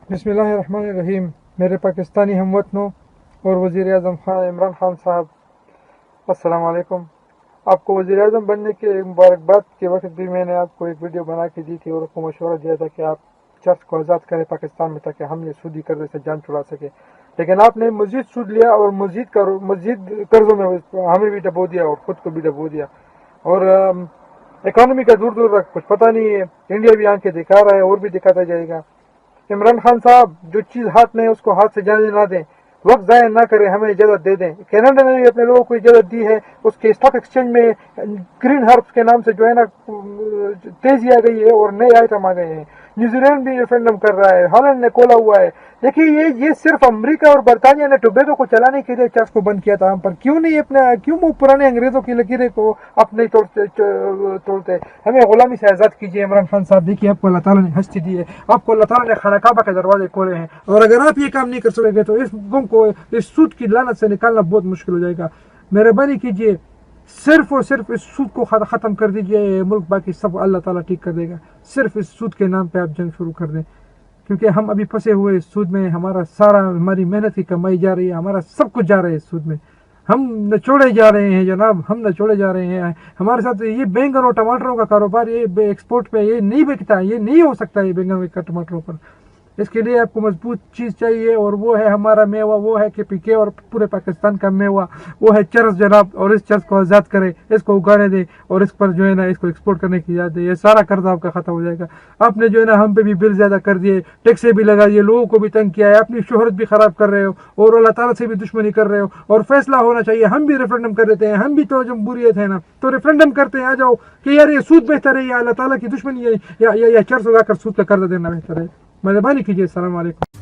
بسم اللہ الرحمن الرحیم. میرے پاکستانی ہم وطنوں اور وزیر اعظم خان عمران خان صاحب، السلام علیکم. آپ کو وزیر اعظم بننے کے مبارکباد کے وقت بھی میں نے آپ کو ایک ویڈیو بنا کے دی تھی اور آپ کو مشورہ دیا تھا کہ آپ چرچ کو آزاد کریں پاکستان میں تاکہ ہم یہ سودی قرضے سے جان چھڑا سکے. لیکن آپ نے مزید سود لیا اور مزید قرضوں میں ہمیں بھی ڈبو دیا اور خود کو بھی ڈبو دیا. اور اکانومی کا دور دور تک کچھ پتہ نہیں ہے. انڈیا بھی آنکھیں دکھا رہا ہے اور بھی دکھاتا جائے گا. عمران خان صاحب، جو چیز ہاتھ میں ہے اس کو ہاتھ سے جانے نہ دیں، وقت ضائع نہ کریں، ہمیں اجازت دے دیں. کینیڈا نے بھی اپنے لوگوں کو اجازت دی ہے. اس کے اسٹاک ایکسچینج میں گرین ہربس کے نام سے جو ہے نا تیزی آ گئی ہے اور نئے آئٹم آ گئے ہیں. نیوزی لینڈ بھی ریفرینڈم کر رہا ہے، ہالینڈ نے کھولا ہوا ہے. دیکھیے یہ صرف امریکہ اور برطانیہ نے ٹوبیکو کو چلانے کے لیے چرچ کو بند کیا تھا. ہم پر کیوں وہ پرانے انگریزوں کی لکیریں کو اپنے توڑتے. ہمیں غلامی سے آزاد کیجیے. عمران خان صاحب، دیکھیے آپ کو اللہ تعالیٰ نے ہستی دی ہے، آپ کو اللہ تعالیٰ نے خانہ کعبہ کے دروازے کھولے ہیں، اور اگر آپ یہ کام نہیں کر سکیں گے تو اس قوم کو اس سود کی لعنت سے نکالنا بہت مشکل ہو جائے گا. مہربانی کیجیے، صرف اور صرف اس سود کو ختم کر دیجیے. ملک باقی سب اللہ تعالیٰ ٹھیک کر دے گا. صرف اس سود کے نام پہ آپ جنگ شروع کر دیں، کیونکہ ہم ابھی پھنسے ہوئے اس سود میں. ہماری محنت کی کمائی جا رہی ہے، ہمارا سب کچھ جا رہا ہے اس سود میں. ہم نچوڑے جا رہے ہیں جناب، ہم نچوڑے جا رہے ہیں. ہمارے ساتھ یہ بینگن اور ٹماٹروں کا کاروبار، یہ ایکسپورٹ پہ یہ نہیں بکتا، یہ نہیں ہو سکتا یہ بینگن اور ٹماٹروں پر. اس کے لیے آپ کو مضبوط چیز چاہیے، اور وہ ہے ہمارا میوہ، وہ ہے کہ پی کے اور پورے پاکستان کا میوہ، وہ ہے چرس جناب. اور اس چرس کو آزاد کرے، اس کو اگانے دے، اور اس پر جو ہے نا اس کو ایکسپورٹ کرنے کی اجازت دے. یہ سارا قرض آپ کا ختم ہو جائے گا. آپ نے جو ہے نا ہم پہ بھی بل زیادہ کر دیے، ٹیکسیں بھی لگا دیے، لوگوں کو بھی تنگ کیا ہے، اپنی شہرت بھی خراب کر رہے ہو، اور اللہ تعالیٰ سے بھی دشمنی کر رہے ہو. اور فیصلہ ہونا چاہیے. ہم بھی ریفرینڈم کر دیتے ہیں، ہم بھی تو جمہوریت ہے نا، تو ریفرینڈم کرتے ہیں. آ جاؤ کہ یار یہ سود بہتر ہے یا اللہ تعالیٰ کی دشمنی ہے، یا چرس اگا کر سود کا قرض دینا بہتر ہے. مہربانی کیجیے. السلام علیکم.